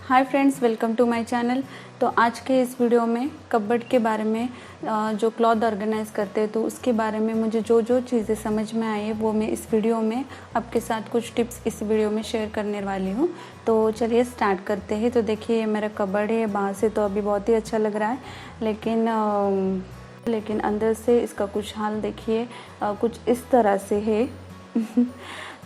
Hi friends, welcome to my channel. तो आज के इस वीडियो में कपबोर्ड के बारे में जो क्लॉथ ऑर्गेनाइज़ करते हैं तो उसके बारे में मुझे जो जो चीज़ें समझ में आई है वो मैं इस वीडियो में आपके साथ कुछ टिप्स इस वीडियो में शेयर करने वाली हूँ। तो चलिए स्टार्ट करते हैं। तो देखिए ये मेरा कपबोर्ड है, बाहर से तो अभी बहुत ही अच्छा लग रहा है, लेकिन अंदर से इसका कुछ हाल देखिए कुछ इस तरह से है।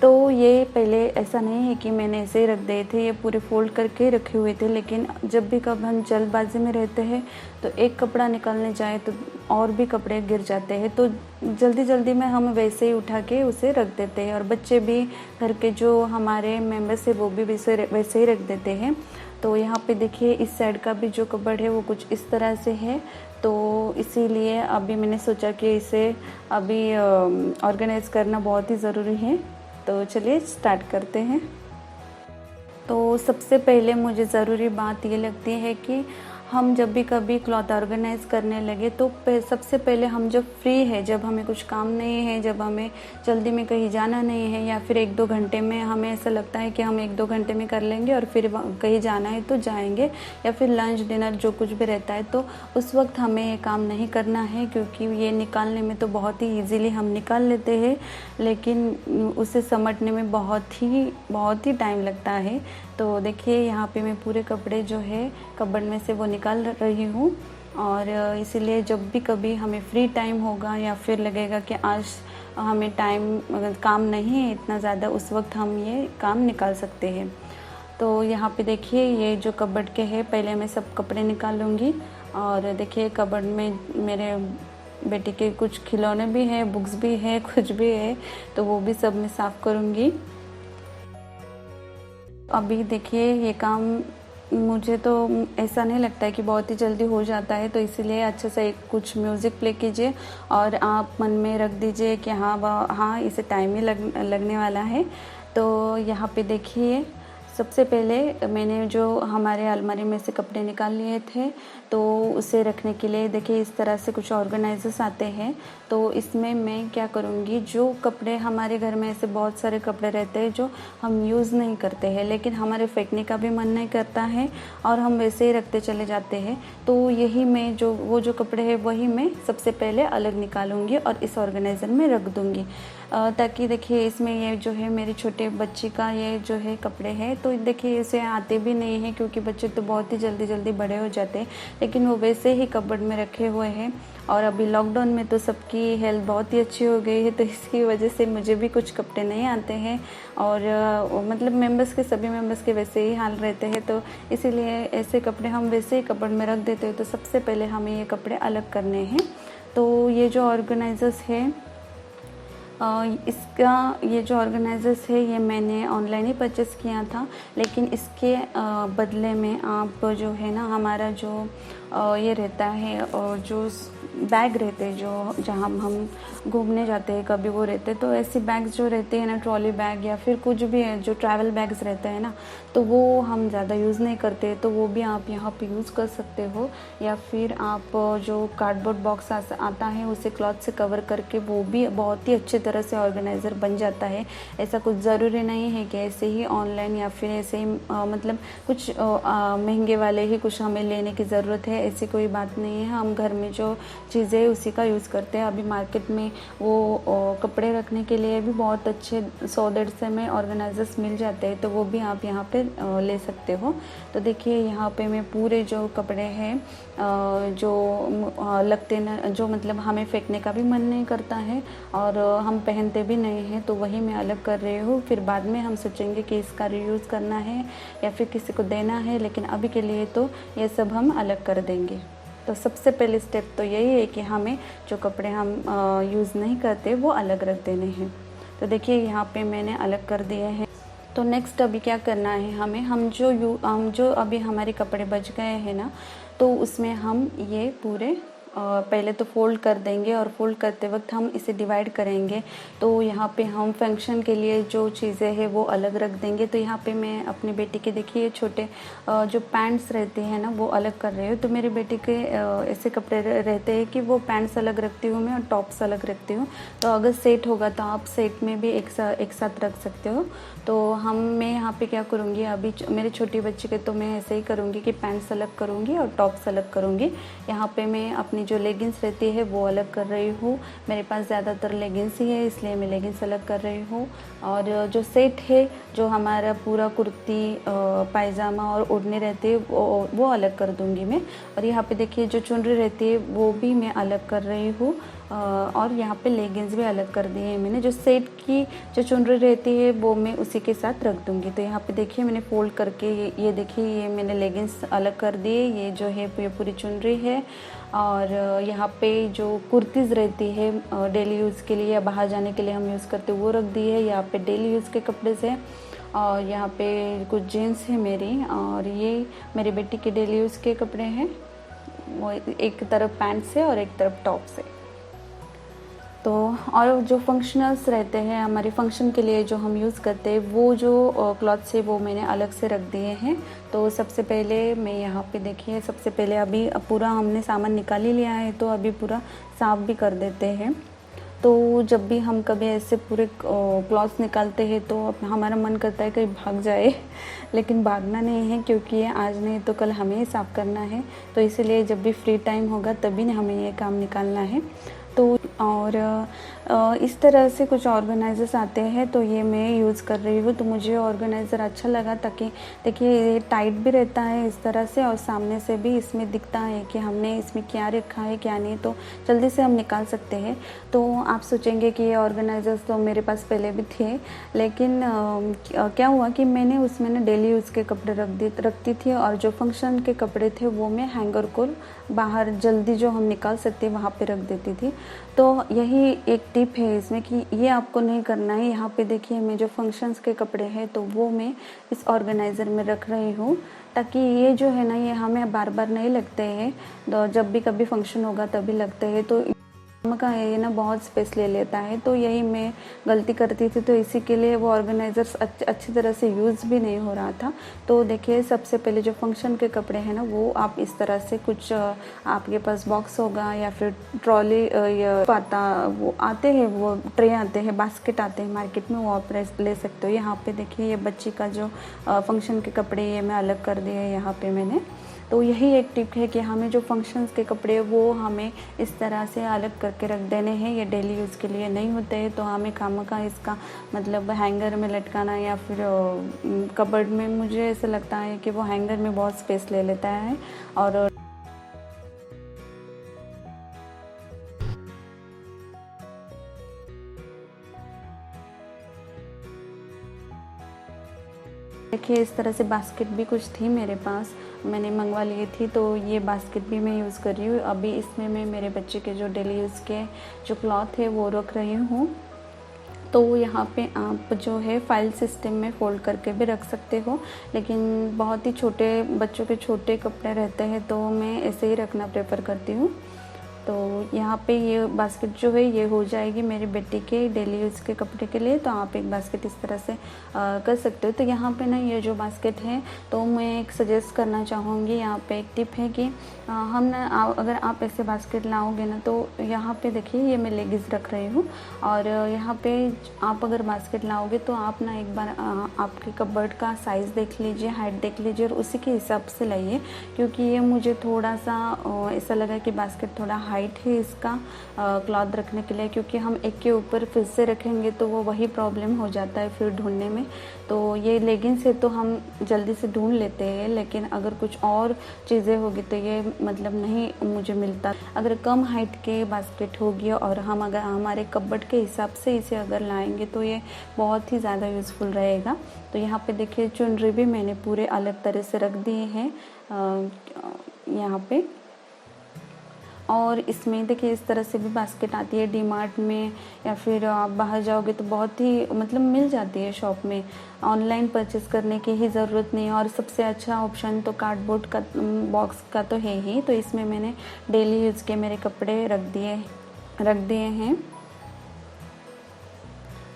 तो ये पहले ऐसा नहीं है कि मैंने ऐसे ही रख दिए थे, ये पूरे फोल्ड करके रखे हुए थे। लेकिन जब भी कब हम जल्दबाजी में रहते हैं तो एक कपड़ा निकालने जाए तो और भी कपड़े गिर जाते हैं, तो जल्दी जल्दी में हम वैसे ही उठा के उसे रख देते हैं। और बच्चे भी, घर के जो हमारे मेंबर्स है वो भी वैसे ही रख देते हैं। तो यहाँ पे देखिए इस साइड का भी जो कपबोर्ड है वो कुछ इस तरह से है। तो इसीलिए अभी मैंने सोचा कि इसे अभी ऑर्गेनाइज करना बहुत ही ज़रूरी है। तो चलिए स्टार्ट करते हैं। तो सबसे पहले मुझे ज़रूरी बात ये लगती है कि हम जब भी कभी क्लॉथ ऑर्गेनाइज़ करने लगे तो सबसे पहले हम जब फ्री है, जब हमें कुछ काम नहीं है, जब हमें जल्दी में कहीं जाना नहीं है, या फिर 1-2 घंटे में हमें ऐसा लगता है कि हम 1-2 घंटे में कर लेंगे और फिर कहीं जाना है तो जाएंगे, या फिर लंच डिनर जो कुछ भी रहता है, तो उस वक्त हमें ये काम नहीं करना है। क्योंकि ये निकालने में तो बहुत ही ईजीली हम निकाल लेते हैं, लेकिन उसे समेटने में बहुत ही टाइम लगता है। तो देखिए यहाँ पे मैं पूरे कपड़े जो है कपबोर्ड में से वो निकाल रही हूँ। और इसीलिए जब भी कभी हमें फ्री टाइम होगा या फिर लगेगा कि आज हमें काम नहीं है इतना ज़्यादा, उस वक्त हम ये काम निकाल सकते हैं। तो यहाँ पे देखिए ये जो कपबोर्ड के है, पहले मैं सब कपड़े निकालूंगी। और देखिए कपबोर्ड में मेरे बेटी के कुछ खिलौने भी हैं, बुक्स भी है, कुछ भी है, तो वो भी सब मैं साफ़ करूँगी। अभी देखिए ये काम मुझे तो ऐसा नहीं लगता है कि बहुत ही जल्दी हो जाता है, तो इसीलिए अच्छे से एक कुछ म्यूज़िक प्ले कीजिए और आप मन में रख दीजिए कि हाँ इसे टाइम ही लगने वाला है। तो यहाँ पे देखिए सबसे पहले मैंने जो हमारे अलमारी में से कपड़े निकाल लिए थे, तो उसे रखने के लिए देखिए इस तरह से कुछ ऑर्गेनाइजर्स आते हैं। तो इसमें मैं क्या करूँगी, जो कपड़े हमारे घर में ऐसे बहुत सारे कपड़े रहते हैं जो हम यूज़ नहीं करते हैं, लेकिन हमारे फेंकने का भी मन नहीं करता है और हम वैसे ही रखते चले जाते हैं, तो यही मैं वो जो कपड़े हैं वही मैं सबसे पहले अलग निकालूंगी और इस ऑर्गेनाइज़र में रख दूँगी। ताकि देखिए इसमें ये जो है मेरी छोटे बच्ची का ये जो है कपड़े हैं, तो देखिए इसे आते भी नहीं है क्योंकि बच्चे तो बहुत ही जल्दी बड़े हो जाते हैं, लेकिन वो वैसे ही कपबोर्ड में रखे हुए हैं। और अभी लॉकडाउन में तो सबकी हेल्थ बहुत ही अच्छी हो गई है, तो इसकी वजह से मुझे भी कुछ कपड़े नहीं आते हैं। और मतलब सभी मेंबर्स के वैसे ही हाल रहते हैं, तो इसीलिए ऐसे कपड़े हम वैसे ही कपबोर्ड में रख देते हैं। तो सबसे पहले हमें ये कपड़े अलग करने हैं। तो ये जो ऑर्गेनाइजर्स है ये जो ऑर्गेनाइजर्स है ये मैंने ऑनलाइन ही परचेस किया था, लेकिन इसके बदले में आप जो है ना, हमारा जो ये रहता है और जो बैग रहते हैं जो जहाँ हम घूमने जाते हैं कभी, वो रहते हैं, तो ऐसे बैग्स जो रहते हैं ना, ट्रॉली बैग या फिर कुछ भी है जो ट्रैवल बैग्स रहते हैं ना, तो वो हम ज़्यादा यूज़ नहीं करते, तो वो भी आप यहाँ पे यूज़ कर सकते हो। या फिर आप जो कार्डबोर्ड बॉक्स आता है उसे क्लॉथ से कवर करके वो भी बहुत ही अच्छी तरह से ऑर्गेनाइज़र बन जाता है। ऐसा कुछ ज़रूरी नहीं है कि ऐसे ही ऑनलाइन या फिर ऐसे ही मतलब कुछ महंगे वाले ही कुछ हमें लेने की ज़रूरत है, ऐसी कोई बात नहीं है। हम घर में जो चीज़ें उसी का यूज़ करते हैं। अभी मार्केट में वो कपड़े रखने के लिए भी बहुत अच्छे 100-150 में ऑर्गेनाइजर्स मिल जाते हैं, तो वो भी आप यहाँ पे ले सकते हो। तो देखिए यहाँ पे मैं पूरे जो कपड़े हैं जो लगते न, जो मतलब हमें फेंकने का भी मन नहीं करता है और हम पहनते भी नहीं हैं, तो वही मैं अलग कर रही हूँ। फिर बाद में हम सोचेंगे कि इसका रीयूज़ करना है या फिर किसी को देना है, लेकिन अभी के लिए तो ये सब हम अलग कर देंगे। तो सबसे पहले स्टेप तो यही है कि हमें जो कपड़े हम यूज़ नहीं करते वो अलग रख देने हैं। तो देखिए यहाँ पे मैंने अलग कर दिए हैं। तो नेक्स्ट अभी क्या करना है हमें, हम जो अभी हमारे कपड़े बच गए हैं ना, तो उसमें हम ये पूरे पहले तो फ़ोल्ड कर देंगे और फ़ोल्ड करते वक्त हम इसे डिवाइड करेंगे। तो यहाँ पे हम फंक्शन के लिए जो चीज़ें हैं वो अलग रख देंगे। तो यहाँ पे मैं अपनी बेटी के देखिए छोटे जो पैंट्स रहते हैं ना वो अलग कर रही हूँ। तो मेरी बेटी के ऐसे कपड़े रहते हैं कि वो पैंट्स अलग रखती हूँ मैं और टॉप्स अलग रखती हूँ। तो अगर सेट होगा तो आप सेट में भी एक साथ रख सकते हो। तो मैं यहाँ पे क्या करूँगी, अभी मेरे छोटी बच्ची के तो मैं ऐसे ही करूँगी कि पैंट्स अलग करूँगी और टॉप्स अलग करूँगी। यहाँ पे मैं अपनी जो लेगिंग्स रहती है वो अलग कर रही हूँ। मेरे पास ज़्यादातर लेगिंग्स ही है इसलिए मैं लेगिंग्स अलग कर रही हूँ। और जो सेट है, जो हमारा पूरा कुर्ती पायजामा और ओढ़नी रहती है वो अलग कर दूँगी मैं। और यहाँ पे देखिए जो चुनरी रहती है वो भी मैं अलग कर रही हूँ। और यहाँ पे लेगिंग्स भी अलग कर दिए हैं मैंने। जो सेट की जो चुनरी रहती है वो मैं उसी के साथ रख दूँगी। तो यहाँ पे देखिए मैंने फ़ोल्ड करके ये देखिए ये मैंने लेगिंग्स अलग कर दिए। ये जो है ये पूरी चुनरी है। और यहाँ पे जो कुर्तीज़ रहती है डेली यूज़ के लिए या बाहर जाने के लिए हम यूज़ करते हैं वो रख दी है। यहाँ पे डेली यूज़ के कपड़े से और यहाँ पे कुछ जीन्स है मेरी और ये मेरी बेटी के डेली यूज़ के कपड़े हैं। वो एक तरफ पैंट्स है और एक तरफ टॉप्स है। तो और जो फंक्शनल्स रहते हैं हमारे फंक्शन के लिए जो हम यूज़ करते हैं वो जो क्लॉथ्स है वो मैंने अलग से रख दिए हैं। तो सबसे पहले मैं यहाँ पे देखिए सबसे पहले अभी पूरा हमने सामान निकाल ही लिया है तो अभी पूरा साफ़ भी कर देते हैं। तो जब भी हम कभी ऐसे पूरे क्लॉथ्स निकालते हैं तो हमारा मन करता है कहीं भाग जाए लेकिन भागना नहीं है क्योंकि ये आज नहीं तो कल हमें ही साफ़ करना है। तो इसीलिए जब भी फ्री टाइम होगा तभी हमें ये काम निकालना है। तो और इस तरह से कुछ ऑर्गेनाइज़र्स आते हैं तो ये मैं यूज़ कर रही हूँ। तो मुझे ऑर्गेनाइज़र अच्छा लगा ताकि देखिए ये टाइट भी रहता है इस तरह से और सामने से भी इसमें दिखता है कि हमने इसमें क्या रखा है क्या नहीं, तो जल्दी से हम निकाल सकते हैं। तो आप सोचेंगे कि ये ऑर्गेनाइज़र्स तो मेरे पास पहले भी थे लेकिन क्या हुआ कि मैंने उसमें ना डेली यूज़ के कपड़े रखती थी और जो फंक्शन के कपड़े थे वो मैं हैंगर को बाहर जल्दी जो हम निकाल सकते वहाँ पे रख देती थी। तो यही एक टिप है इसमें कि ये आपको नहीं करना है। यहाँ पे देखिए मैं जो फंक्शंस के कपड़े हैं तो वो मैं इस ऑर्गेनाइज़र में रख रही हूँ ताकि ये जो है ना ये हमें बार बार नहीं लगते हैं। तो जब भी कभी फंक्शन होगा तभी लगते हैं। तो का ये ना बहुत स्पेस ले लेता है तो यही मैं गलती करती थी। तो इसी के लिए वो ऑर्गेनाइज़र्स अच्छी तरह से यूज़ भी नहीं हो रहा था। तो देखिए सबसे पहले जो फंक्शन के कपड़े हैं ना वो आप इस तरह से कुछ आपके पास बॉक्स होगा या फिर ट्रॉली या पाता वो आते हैं, वो ट्रे आते हैं, बास्केट आते हैं मार्केट में, वो आप ले सकते हो। यहाँ पे देखिए ये बच्ची का जो फंक्शन के कपड़े ये मैं अलग कर दिए यहाँ पे मैंने। तो यही एक टिप है कि हमें जो फंक्शंस के कपड़े वो हमें इस तरह से अलग करके रख देने हैं। ये डेली यूज़ के लिए नहीं होते हैं तो हमें खामखा इसका मतलब हैंगर में लटकाना या फिर कबर्ड में, मुझे ऐसा लगता है कि वो हैंगर में बहुत स्पेस ले लेता है। और देखिए इस तरह से बास्केट भी कुछ थी मेरे पास, मैंने मंगवा ली थी। तो ये बास्केट भी मैं यूज़ कर रही हूँ। अभी इसमें मैं मेरे बच्चे के जो डेली यूज़ के जो क्लॉथ है वो रख रही हूँ। तो यहाँ पे आप जो है फाइल सिस्टम में फ़ोल्ड करके भी रख सकते हो, लेकिन बहुत ही छोटे बच्चों के छोटे कपड़े रहते हैं तो मैं ऐसे ही रखना प्रेफर करती हूँ। तो यहाँ पे ये बास्केट जो है ये हो जाएगी मेरी बेटी के डेली यूज़ के कपड़े के लिए। तो आप एक बास्केट इस तरह से कर सकते हो। तो यहाँ पे ना ये जो बास्केट है तो मैं एक सजेस्ट करना चाहूँगी, यहाँ पे एक टिप है कि हम ना अगर आप ऐसे बास्केट लाओगे ना तो यहाँ पे देखिए ये मैं लेगिंग्स रख रही हूँ और यहाँ पे आप अगर बास्केट लाओगे तो आप ना एक बार आपके कबर्ड का साइज़ देख लीजिए, हाइट देख लीजिए और उसी के हिसाब से लाइए। क्योंकि ये मुझे थोड़ा सा ऐसा लगा कि बास्केट थोड़ा हाइट है इसका क्लॉथ रखने के लिए, क्योंकि हम एक के ऊपर फिर से रखेंगे तो वो वही प्रॉब्लम हो जाता है फिर ढूंढने में। तो ये लेगिंग्स है तो हम जल्दी से ढूंढ लेते हैं, लेकिन अगर कुछ और चीज़ें होगी तो ये मतलब नहीं मुझे मिलता। अगर कम हाइट के बास्केट होगी और हम अगर हमारे कबर्ड के हिसाब से इसे अगर लाएंगे तो ये बहुत ही ज़्यादा यूज़फुल रहेगा। तो यहाँ पे देखिए चुनरी भी मैंने पूरे अलग तरह से रख दिए हैं यहाँ पे। और इसमें देखिए इस तरह से भी बास्केट आती है डी मार्ट में, या फिर आप बाहर जाओगे तो बहुत ही मतलब मिल जाती है शॉप में। ऑनलाइन परचेस करने की ही ज़रूरत नहीं है। और सबसे अच्छा ऑप्शन तो कार्डबोर्ड का बॉक्स का तो है ही। तो इसमें मैंने डेली यूज़ के मेरे कपड़े रख दिए हैं।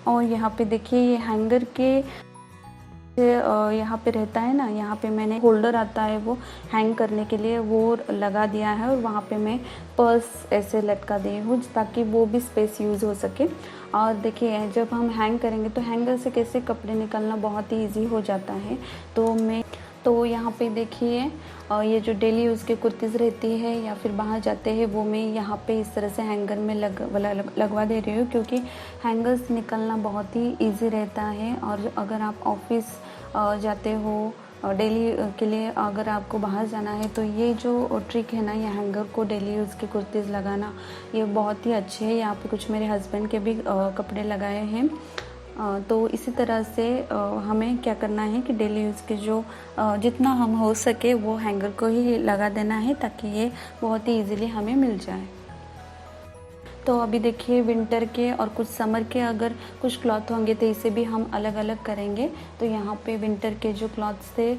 और यहाँ पे देखिए ये हैंगर के यहाँ पे रहता है ना, यहाँ पे मैंने होल्डर आता है वो हैंग करने के लिए, वो लगा दिया है। और वहाँ पे मैं पर्स ऐसे लटका दी हूँ ताकि वो भी स्पेस यूज़ हो सके। और देखिए जब हम हैंग करेंगे तो हैंगर से कैसे कपड़े निकालना बहुत ही ईजी हो जाता है। तो यहाँ पे देखिए ये जो डेली यूज़ की कुर्तीज़ रहती है या फिर बाहर जाते हैं वो मैं यहाँ पे इस तरह से हैंगर में लगवा दे रही हूँ, क्योंकि हैंगर्स निकलना बहुत ही इजी रहता है। और अगर आप ऑफिस जाते हो डेली के लिए, अगर आपको बाहर जाना है तो ये जो ट्रिक है ना, ये हैंगर को डेली यूज़ की कुर्तीज़ लगाना, ये बहुत ही अच्छी है। यहाँ पे कुछ मेरे हस्बैंड के भी कपड़े लगाए हैं। तो इसी तरह से हमें क्या करना है कि डेली यूज़ के जो जितना हम हो सके वो हैंगर को ही लगा देना है, ताकि ये बहुत ही इजीली हमें मिल जाए। तो अभी देखिए विंटर के और कुछ समर के अगर कुछ क्लॉथ होंगे तो इसे भी हम अलग अलग करेंगे। तो यहाँ पे विंटर के जो क्लॉथ्स थे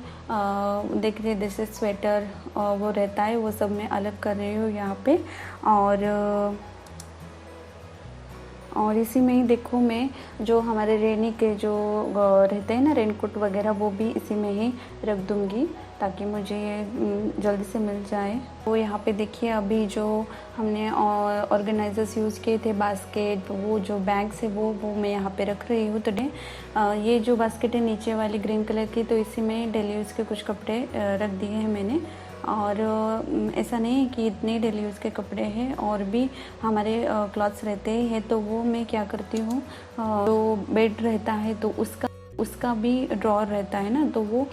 देखिए जैसे स्वेटर वो रहता है, वो सब मैं अलग कर रही हूँ यहाँ पे। और इसी में ही देखो मैं जो हमारे रेनी के जो रहते हैं ना रेनकोट वगैरह, वो भी इसी में ही रख दूँगी ताकि मुझे ये जल्दी से मिल जाए। तो यहाँ पे देखिए अभी जो हमने ऑर्गेनाइजर्स यूज़ किए थे, बास्केट, वो जो बैग्स है वो मैं यहाँ पे रख रही हूँ। तो ये जो बास्केट है नीचे वाली ग्रीन कलर की, तो इसी में डेली यूज़ के कुछ कपड़े रख दिए हैं मैंने। और ऐसा नहीं है कि इतने डेली यूज़ के कपड़े हैं, और भी हमारे क्लॉथ्स रहते हैं। तो वो मैं क्या करती हूँ, जो बेड रहता है तो उसका भी ड्रॉअर रहता है ना, तो वो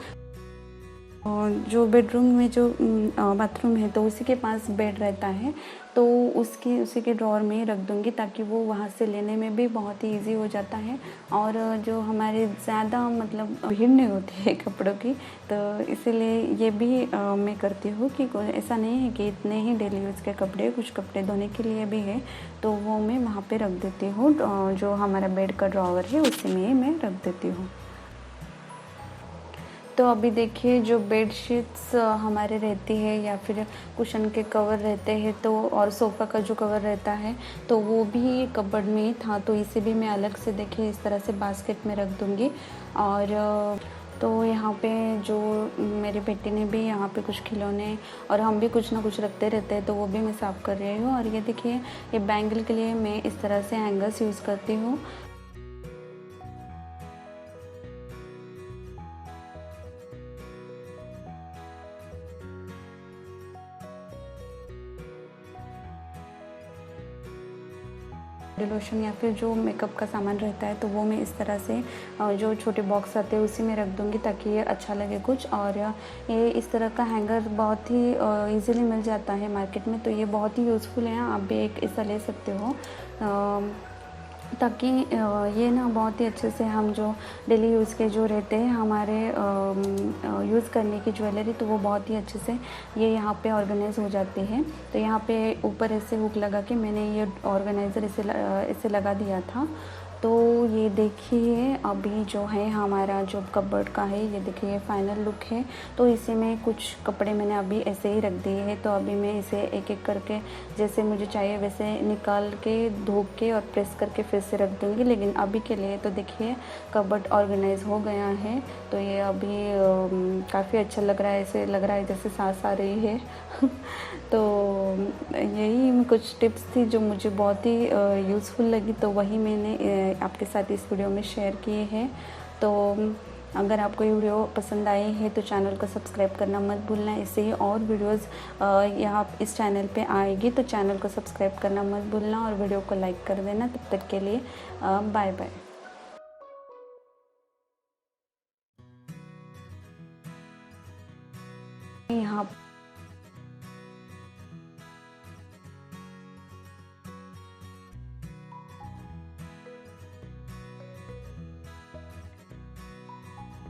जो बेडरूम में जो बाथरूम है तो उसी के पास बेड रहता है, तो उसी के ड्रॉअर में ही रख दूँगी, ताकि वो वहाँ से लेने में भी बहुत ही इजी हो जाता है। और जो हमारे ज़्यादा मतलब भीड़ नहीं होती है कपड़ों की, तो इसीलिए ये भी मैं करती हूँ कि ऐसा नहीं है कि इतने ही डेली यूज़ के कपड़े, कुछ कपड़े धोने के लिए भी है, तो वो मैं वहाँ पे रख देती हूँ। जो हमारा बेड का ड्रॉअर है उसी में ही मैं रख देती हूँ। तो अभी देखिए जो बेडशीट्स हमारे रहती है या फिर कुशन के कवर रहते हैं, तो और सोफ़ा का जो कवर रहता है तो वो भी कबर्ड में ही था, तो इसे भी मैं अलग से देखिए इस तरह से बास्केट में रख दूँगी। और तो यहाँ पे जो मेरी बेटी ने भी यहाँ पे कुछ खिलौने, और हम भी कुछ ना कुछ रखते रहते हैं, तो वो भी मैं साफ़ कर रही हूँ। और ये देखिए ये बैंगल के लिए मैं इस तरह से हैंगर्स यूज़ करती हूँ। बॉडी लोशन या फिर जो मेकअप का सामान रहता है तो वो मैं इस तरह से जो छोटे बॉक्स आते हैं उसी में रख दूँगी, ताकि ये अच्छा लगे कुछ। और ये इस तरह का हैंगर बहुत ही इजीली मिल जाता है मार्केट में, तो ये बहुत ही यूज़फुल है। आप भी एक ऐसा ले सकते हो, ताकि ये ना बहुत ही अच्छे से हम जो डेली यूज़ के जो रहते हैं हमारे यूज़ करने की ज्वेलरी, तो वो बहुत ही अच्छे से ये यहाँ पे ऑर्गेनाइज़ हो जाती है। तो यहाँ पे ऊपर ऐसे हुक लगा के मैंने ये ऑर्गेनाइज़र इसे लगा दिया था। तो ये देखिए अभी जो है हमारा जो कबर्ड का है, ये देखिए फाइनल लुक है। तो इसी में कुछ कपड़े मैंने अभी ऐसे ही रख दिए हैं, तो अभी मैं इसे एक एक करके जैसे मुझे चाहिए वैसे निकाल के धो के और प्रेस करके फिर से रख दूँगी। लेकिन अभी के लिए तो देखिए कबर्ड ऑर्गेनाइज़ हो गया है। तो ये अभी काफ़ी अच्छा लग रहा है, ऐसे लग रहा है जैसे सांस आ रही है। तो यही कुछ टिप्स थी जो मुझे बहुत ही यूज़फुल लगी, तो वही मैंने आपके साथ इस वीडियो में शेयर किए हैं। तो अगर आपको ये वीडियो पसंद आई है तो चैनल को सब्सक्राइब करना मत भूलना। इससे ही और वीडियोस यहाँ इस चैनल पे आएगी, तो चैनल को सब्सक्राइब करना मत भूलना और वीडियो को लाइक कर देना। तब तक के लिए बाय बाय। यहाँ